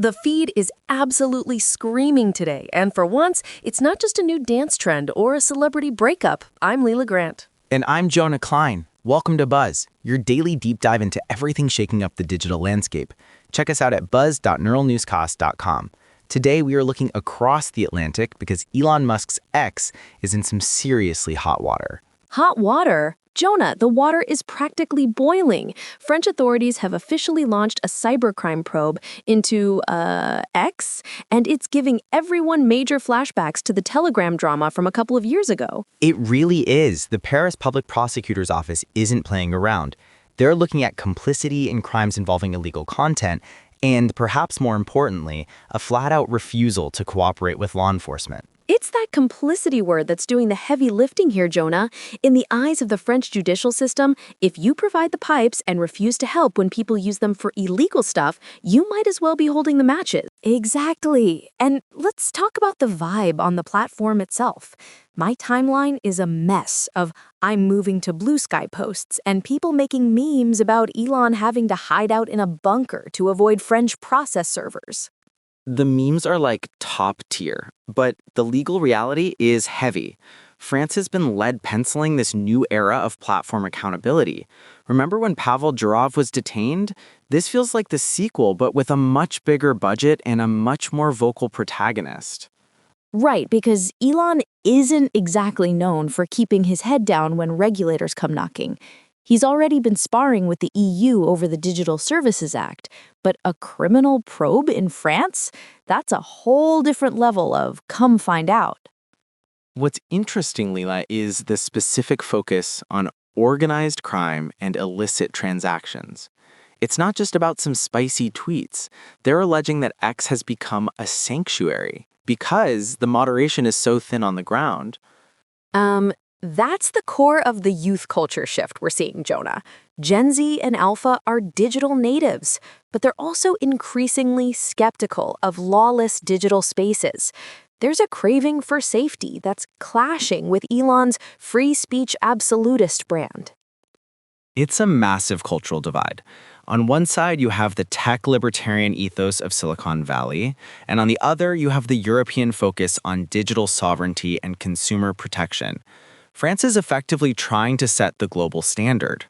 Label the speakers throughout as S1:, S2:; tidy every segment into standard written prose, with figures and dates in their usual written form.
S1: The feed is absolutely screaming today, and for once, it's not just a new dance trend or a celebrity breakup. I'm Lila Grant.
S2: And I'm Jonah Klein. Welcome to Buzz, your daily deep dive into everything shaking up the digital landscape. Check us out at buzz.neuralnewscast.com. Today, we are looking across the Atlantic because Elon Musk's X is in some seriously hot water.
S1: Hot water? Jonah, the water is practically boiling. French authorities have officially launched a cybercrime probe into, X, and it's giving everyone major flashbacks to the Telegram drama from a couple of years ago.
S2: It really is. The Paris Public Prosecutor's Office isn't playing around. They're looking at complicity in crimes involving illegal content and, perhaps more importantly, a flat-out refusal to cooperate with law enforcement.
S1: It's that complicity word that's doing the heavy lifting here, Jonah. In the eyes of the French judicial system, if you provide the pipes and refuse to help when people use them for illegal stuff, you might as well be holding the matches. Exactly. And let's talk about the vibe on the platform itself. My timeline is a mess of "I'm moving to Blue Sky" posts and people making memes about Elon having to hide out in a bunker to avoid French process servers.
S2: The memes are like top tier, but the legal reality is heavy. France has been lead penciling this new era of platform accountability. Remember when Pavel Durov was detained? This feels like the sequel, but with a much bigger budget and a much more vocal protagonist.
S1: Right, because Elon isn't exactly known for keeping his head down when regulators come knocking. He's already been sparring with the EU over the Digital Services Act, but a criminal probe in France? That's a whole different level of come find out.
S2: What's interesting, Lila, is the specific focus on organized crime and illicit transactions. It's not just about some spicy tweets. They're alleging that X has become a sanctuary because the moderation is so thin on the ground.
S1: That's the core of the youth culture shift we're seeing, Jonah. Gen Z and Alpha are digital natives, but they're also increasingly skeptical of lawless digital spaces. There's a craving for safety that's clashing with Elon's free speech absolutist brand.
S2: It's a massive cultural divide. On one side, you have the tech libertarian ethos of Silicon Valley, and on the other, you have the European focus on digital sovereignty and consumer protection. France is effectively trying to set the global standard.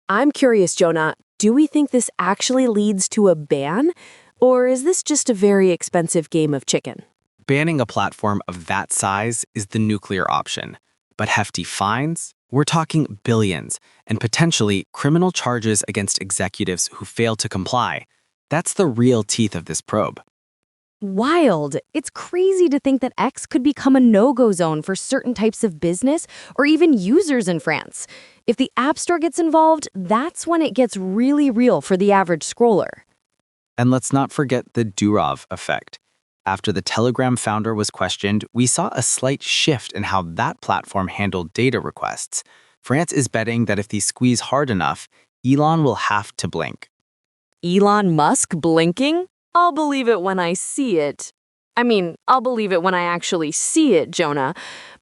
S1: I'm curious, Jonah, do we think this actually leads to a ban? Or is this just a very expensive game of chicken?
S2: Banning a platform of that size is the nuclear option. But hefty fines? We're talking billions, and potentially criminal charges against executives who fail to comply. That's the real teeth of this probe.
S1: Wild. It's crazy to think that X could become a no-go zone for certain types of business or even users in France. If the App Store gets involved, that's when it gets really real for the average scroller.
S2: And let's not forget the Durov effect. After the Telegram founder was questioned, we saw a slight shift in how that platform handled data requests. France is betting that if they squeeze hard enough, Elon will have to blink.
S1: Elon Musk blinking? I'll believe it when I see it. I'll believe it when I actually see it, Jonah.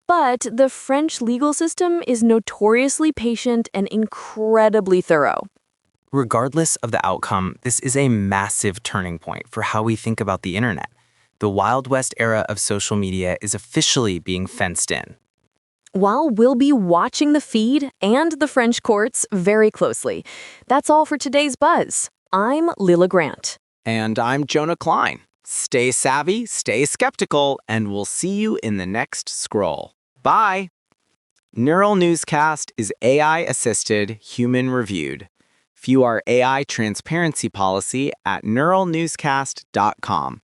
S1: But the French legal system is notoriously patient and incredibly thorough.
S2: Regardless of the outcome, this is a massive turning point for how we think about the internet. The Wild West era of social media is officially being fenced in.
S1: While we'll be watching the feed and the French courts very closely. That's all for today's Buzz. I'm Lila Grant.
S2: And I'm Jonah Klein. Stay savvy, stay skeptical, and we'll see you in the next scroll. Bye! Neural Newscast is AI-assisted, human-reviewed. View our AI transparency policy at neuralnewscast.com.